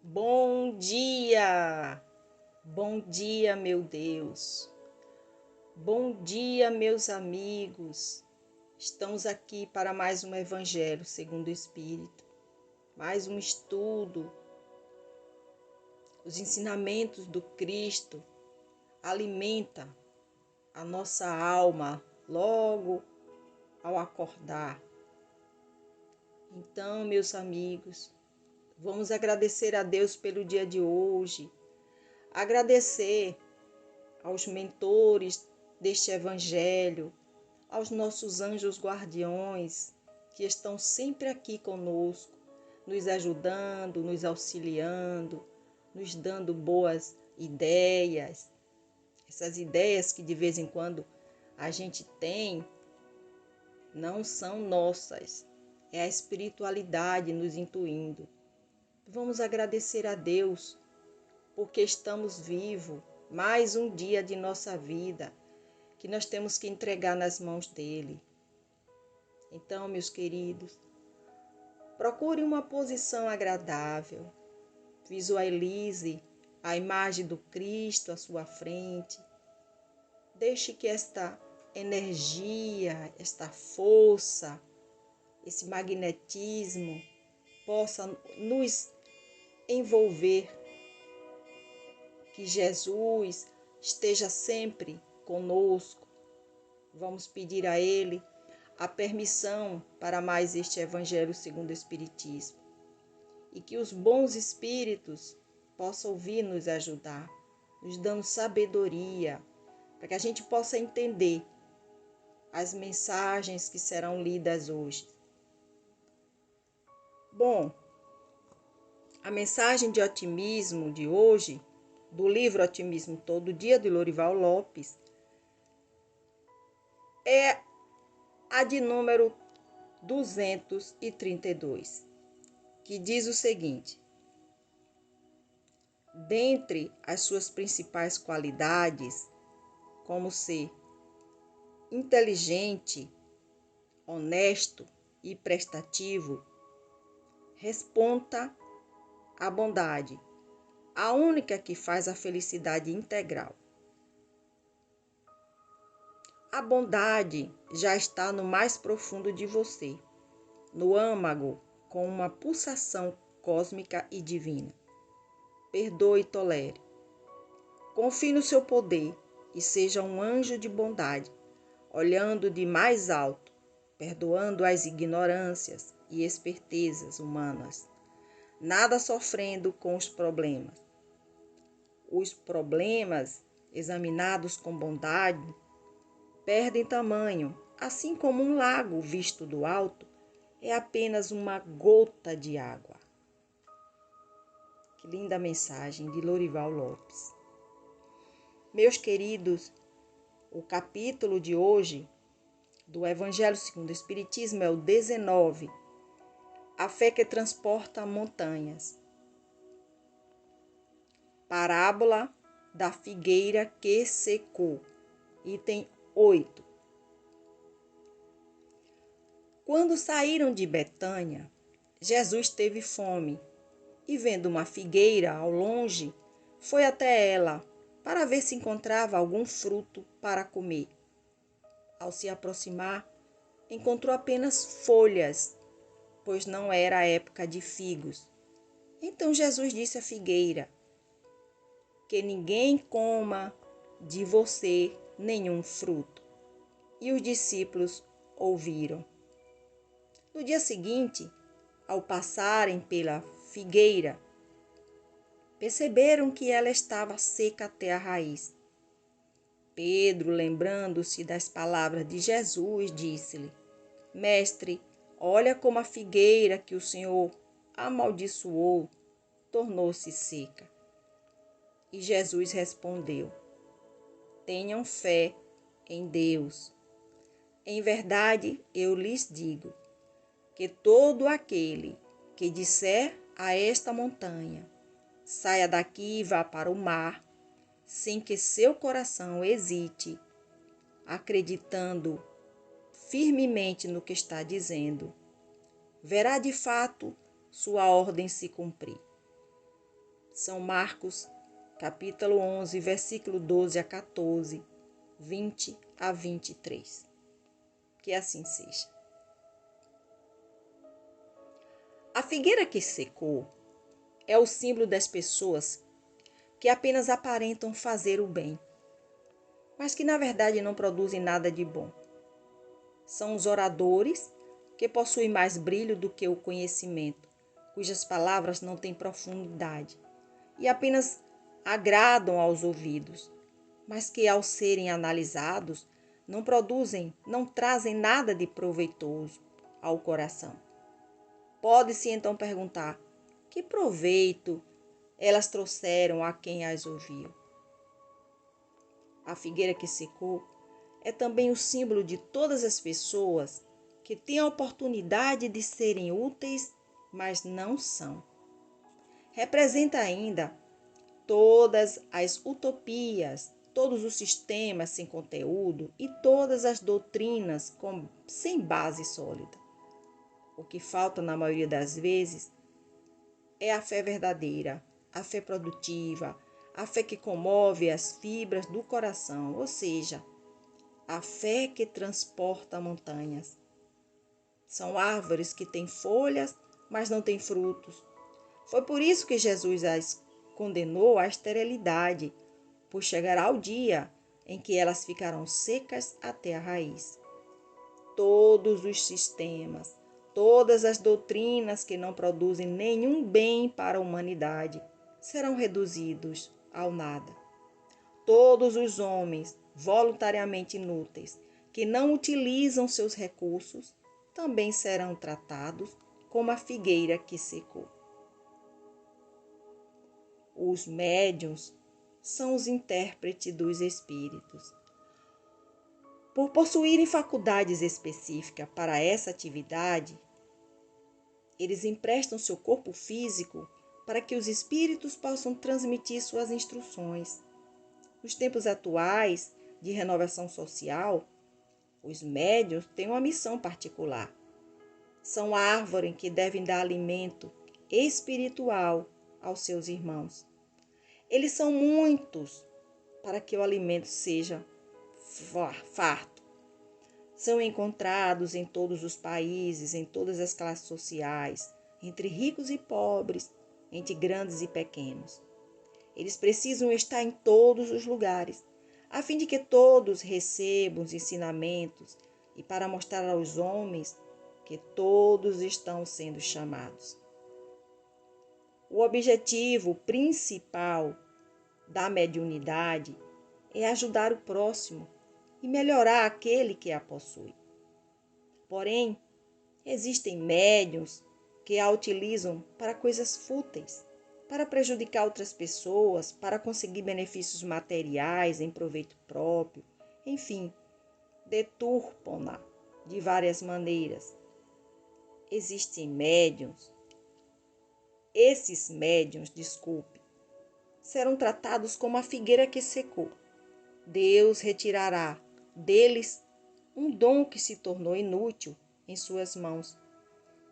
Bom dia! Bom dia, meu Deus! Bom dia, meus amigos! Estamos aqui para mais um Evangelho segundo o Espírito, mais um estudo. Os ensinamentos do Cristo alimentam a nossa alma logo ao acordar. Então, meus amigos, vamos agradecer a Deus pelo dia de hoje, agradecer aos mentores deste Evangelho, aos nossos anjos guardiões, que estão sempre aqui conosco, nos ajudando, nos auxiliando, nos dando boas ideias. Essas ideias que de vez em quando a gente tem não são nossas, é a espiritualidade nos intuindo. Vamos agradecer a Deus porque estamos vivos, mais um dia de nossa vida que nós temos que entregar nas mãos dele. Então, meus queridos, procure uma posição agradável, visualize a imagem do Cristo à sua frente, deixe que esta energia, esta força, esse magnetismo possa nos envolver, que Jesus esteja sempre conosco. Vamos pedir a Ele a permissão para mais este Evangelho segundo o Espiritismo e que os bons espíritos possam vir nos ajudar, nos dando sabedoria, para que a gente possa entender as mensagens que serão lidas hoje. Bom, a mensagem de otimismo de hoje, do livro Otimismo Todo Dia, de Lorival Lopes, é a de número 232, que diz o seguinte: dentre as suas principais qualidades, como ser inteligente, honesto e prestativo, responda a bondade, a única que faz a felicidade integral. A bondade já está no mais profundo de você, no âmago, com uma pulsação cósmica e divina. Perdoe e tolere. Confie no seu poder e seja um anjo de bondade, olhando de mais alto, perdoando as ignorâncias e espertezas humanas, nada sofrendo com os problemas. Os problemas, examinados com bondade, perdem tamanho, assim como um lago visto do alto é apenas uma gota de água. Que linda mensagem de Lorival Lopes. Meus queridos, o capítulo de hoje do Evangelho segundo o Espiritismo é o 19, a fé que transporta montanhas. Parábola da figueira que secou, item 8. Quando saíram de Betânia, Jesus teve fome e, vendo uma figueira ao longe, foi até ela para ver se encontrava algum fruto para comer. Ao se aproximar, encontrou apenas folhas, pois não era a época de figos. Então Jesus disse à figueira: que ninguém coma de você nenhum fruto. E os discípulos ouviram. No dia seguinte, ao passarem pela figueira, perceberam que ela estava seca até a raiz. Pedro, lembrando-se das palavras de Jesus, disse-lhe: Mestre, olha como a figueira que o Senhor amaldiçoou tornou-se seca. E Jesus respondeu: tenham fé em Deus. Em verdade, eu lhes digo que todo aquele que disser a esta montanha, saia daqui e vá para o mar, sem que seu coração hesite, acreditando firmemente no que está dizendo, verá de fato sua ordem se cumprir. São Marcos, capítulo 11, versículo 12 a 14, 20 a 23. Que assim seja. A figueira que secou é o símbolo das pessoas que apenas aparentam fazer o bem, mas que na verdade não produzem nada de bom. São os oradores que possuem mais brilho do que o conhecimento, cujas palavras não têm profundidade e apenas agradam aos ouvidos, mas que ao serem analisados não trazem nada de proveitoso ao coração. Pode-se então perguntar: que proveito elas trouxeram a quem as ouviu? A figueira que secou é também o símbolo de todas as pessoas que têm a oportunidade de serem úteis, mas não são. Representa ainda todas as utopias, todos os sistemas sem conteúdo e todas as doutrinas sem base sólida. O que falta na maioria das vezes é a fé verdadeira, a fé produtiva, a fé que comove as fibras do coração, ou seja, a fé que transporta montanhas. São árvores que têm folhas, mas não têm frutos. Foi por isso que Jesus as condenou à esterilidade, pois chegará o dia em que elas ficarão secas até a raiz. Todos os sistemas, todas as doutrinas que não produzem nenhum bem para a humanidade serão reduzidos ao nada. Todos os homens voluntariamente inúteis que não utilizam seus recursos também serão tratados como a figueira que secou. Os médiuns são os intérpretes dos espíritos. Por possuírem faculdades específicas para essa atividade, eles emprestam seu corpo físico para que os espíritos possam transmitir suas instruções. Nos tempos atuais de renovação social, os médiuns têm uma missão particular. São árvores que devem dar alimento espiritual aos seus irmãos. Eles são muitos para que o alimento seja farto. São encontrados em todos os países, em todas as classes sociais, entre ricos e pobres, entre grandes e pequenos. Eles precisam estar em todos os lugares, a fim de que todos recebam os ensinamentos e para mostrar aos homens que todos estão sendo chamados. O objetivo principal da mediunidade é ajudar o próximo e melhorar aquele que a possui. Porém, existem médiuns que a utilizam para coisas fúteis, para prejudicar outras pessoas, para conseguir benefícios materiais em proveito próprio, enfim, deturpam-na de várias maneiras. Existem médiuns. Esses médiuns, serão tratados como a figueira que secou. Deus retirará deles um dom que se tornou inútil em suas mãos,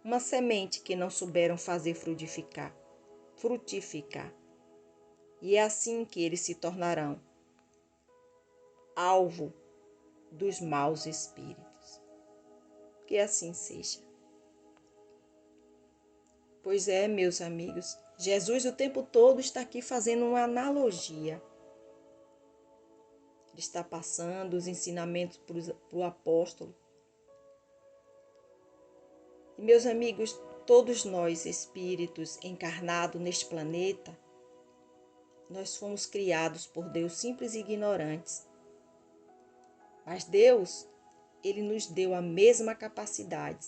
uma semente que não souberam fazer frutificar. E é assim que eles se tornarão alvo dos maus espíritos. Que assim seja. Pois é, meus amigos, Jesus o tempo todo está aqui fazendo uma analogia. Ele está passando os ensinamentos para o apóstolo. E, meus amigos, todos nós, espíritos encarnados neste planeta, nós fomos criados por Deus simples e ignorantes. Mas Deus, Ele nos deu a mesma capacidade,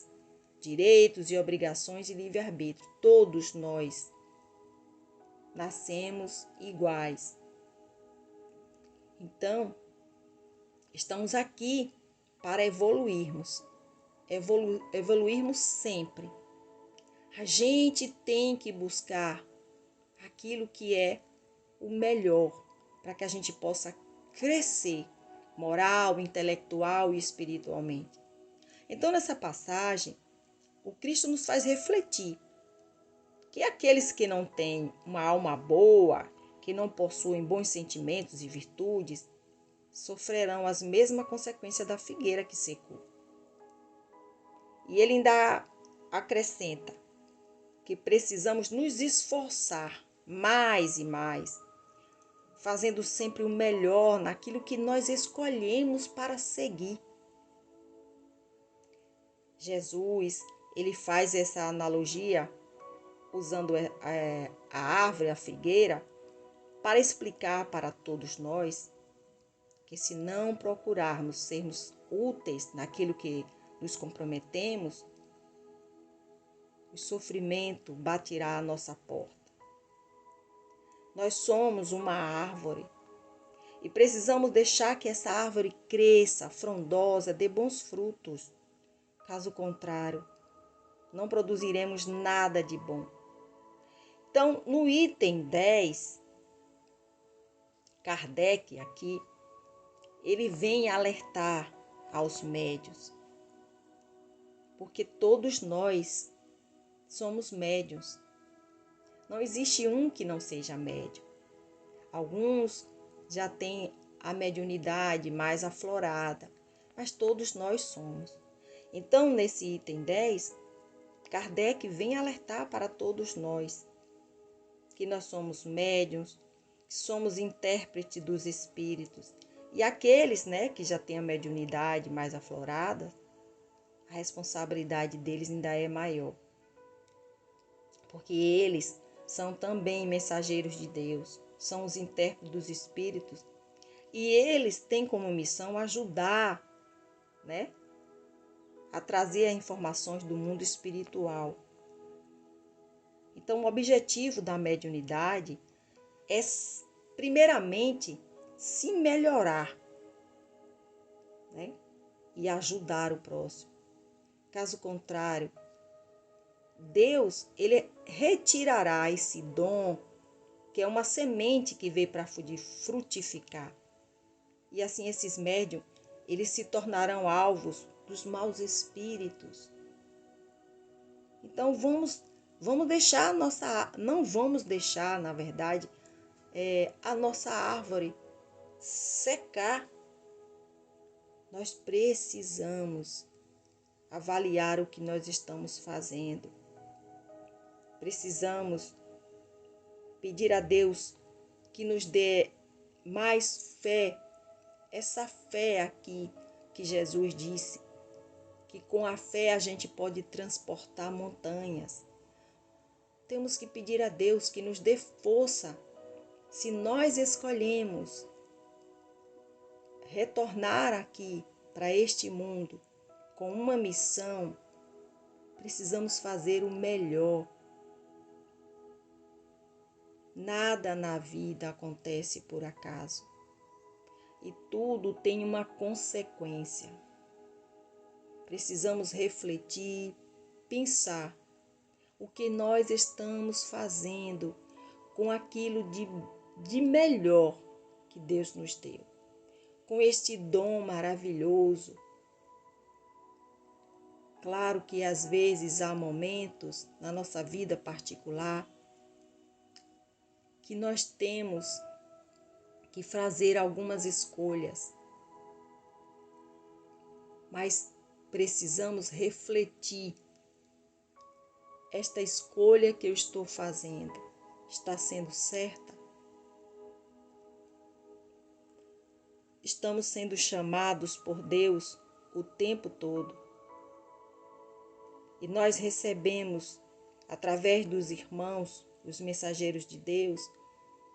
direitos e obrigações e livre-arbítrio. Todos nós nascemos iguais. Então, estamos aqui para evoluirmos. Evoluirmos sempre. A gente tem que buscar aquilo que é o melhor para que a gente possa crescer moral, intelectual e espiritualmente. Então, nessa passagem, o Cristo nos faz refletir que aqueles que não têm uma alma boa, que não possuem bons sentimentos e virtudes, sofrerão as mesmas consequências da figueira que secou. E ele ainda acrescenta que precisamos nos esforçar mais e mais, fazendo sempre o melhor naquilo que nós escolhemos para seguir. Jesus, ele faz essa analogia usando a árvore, a figueira, para explicar para todos nós que se não procurarmos sermos úteis naquilo que nos comprometemos, o sofrimento baterá à nossa porta. Nós somos uma árvore e precisamos deixar que essa árvore cresça, frondosa, dê bons frutos. Caso contrário, não produziremos nada de bom. Então, no item 10, Kardec aqui, ele vem alertar aos médiuns, porque todos nós somos médiuns. Não existe um que não seja médium. Alguns já têm a mediunidade mais aflorada, mas todos nós somos. Então, nesse item 10, Kardec vem alertar para todos nós que nós somos médiuns, que somos intérpretes dos espíritos. E aqueles, que já têm a mediunidade mais aflorada, a responsabilidade deles ainda é maior. Porque eles são também mensageiros de Deus, são os intérpretes dos espíritos. E eles têm como missão ajudar, a trazer informações do mundo espiritual. Então, o objetivo da mediunidade é, primeiramente, se melhorar, e ajudar o próximo. Caso contrário, Deus, ele retirará esse dom, que é uma semente que veio para frutificar. E assim esses médiuns, eles se tornarão alvos dos maus espíritos. Então vamos deixar não vamos deixar, na verdade, a nossa árvore secar. Nós precisamos avaliar o que nós estamos fazendo. Precisamos pedir a Deus que nos dê mais fé, essa fé aqui que Jesus disse, que com a fé a gente pode transportar montanhas. Temos que pedir a Deus que nos dê força. Se nós escolhemos retornar aqui para este mundo com uma missão, precisamos fazer o melhor. Nada na vida acontece por acaso e tudo tem uma consequência. Precisamos refletir, pensar o que nós estamos fazendo com aquilo de melhor que Deus nos deu, com este dom maravilhoso. Claro que às vezes há momentos na nossa vida particular que nós temos que fazer algumas escolhas, mas precisamos refletir. Esta escolha que eu estou fazendo está sendo certa? Estamos sendo chamados por Deus o tempo todo. E nós recebemos, através dos irmãos, os mensageiros de Deus,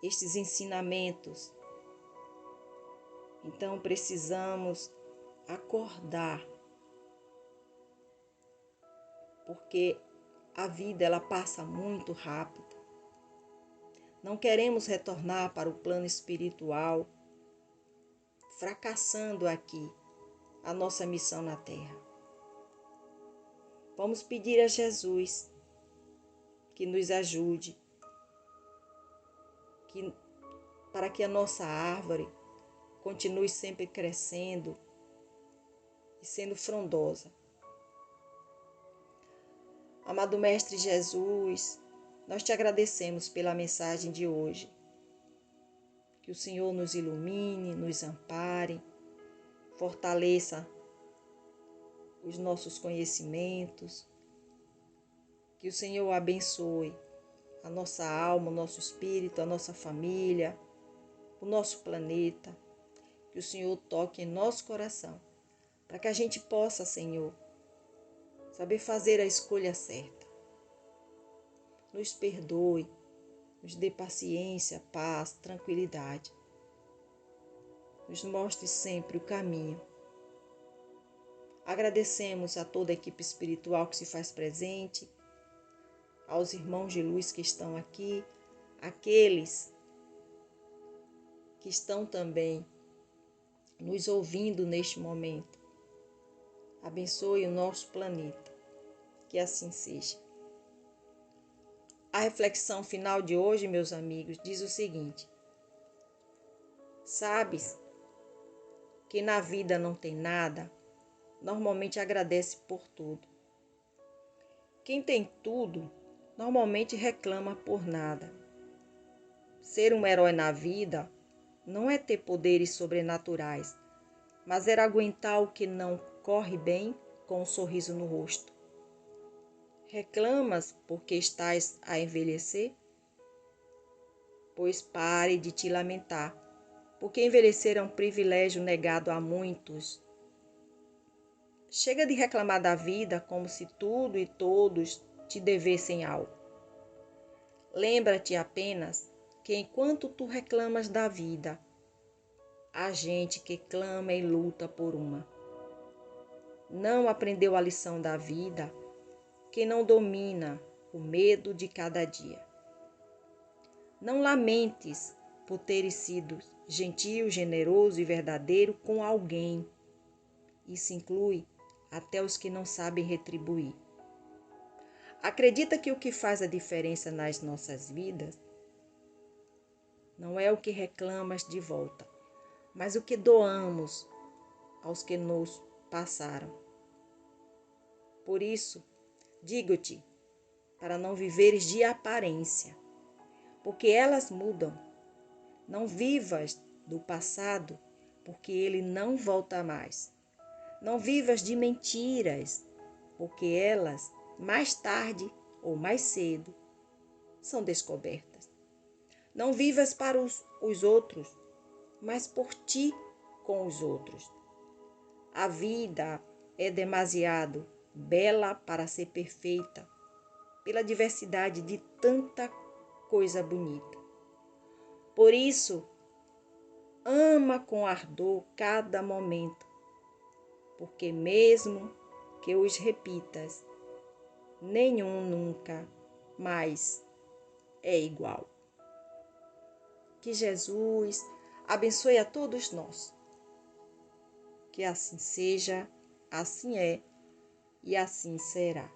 estes ensinamentos. Então precisamos acordar, porque a vida ela passa muito rápido. Não queremos retornar para o plano espiritual, fracassando aqui a nossa missão na Terra. Vamos pedir a Jesus que nos ajude, para que a nossa árvore continue sempre crescendo e sendo frondosa. Amado Mestre Jesus, Nós te agradecemos pela mensagem de hoje. Que o Senhor nos ilumine, nos ampare, fortaleça os nossos conhecimentos. Que o Senhor abençoe a nossa alma, o nosso espírito, a nossa família, o nosso planeta. Que o Senhor toque em nosso coração, para que a gente possa, Senhor, saber fazer a escolha certa. Nos perdoe, nos dê paciência, paz, tranquilidade. Nos mostre sempre o caminho. Agradecemos a toda a equipe espiritual que se faz presente, aos irmãos de luz que estão aqui, aqueles que estão também nos ouvindo neste momento. Abençoe o nosso planeta, que assim seja. A reflexão final de hoje, meus amigos, diz o seguinte: sabes que na vida não tem nada, normalmente agradece por tudo. Quem tem tudo, normalmente reclama por nada. Ser um herói na vida não é ter poderes sobrenaturais, mas é aguentar o que não corre bem com um sorriso no rosto. Reclamas porque estás a envelhecer? Pois pare de te lamentar, porque envelhecer é um privilégio negado a muitos. Chega de reclamar da vida como se tudo e todos te devessem algo. Lembra-te apenas que enquanto tu reclamas da vida, há gente que clama e luta por uma. Não aprendeu a lição da vida quem não domina o medo de cada dia. Não lamentes por teres sido gentil, generoso e verdadeiro com alguém. Isso inclui até os que não sabem retribuir. Acredita que o que faz a diferença nas nossas vidas não é o que reclamas de volta, mas o que doamos aos que nos passaram. Por isso, digo-te, para não viveres de aparência, porque elas mudam. Não vivas do passado, porque ele não volta mais. Não vivas de mentiras, porque elas, mais tarde ou mais cedo, são descobertas. Não vivas para os outros, mas por ti com os outros. A vida é demasiado bela para ser perfeita, pela diversidade de tanta coisa bonita. Por isso, ama com ardor cada momento, porque mesmo que os repitas, nenhum nunca mais é igual. Que Jesus abençoe a todos nós. Que assim seja, assim é e assim será.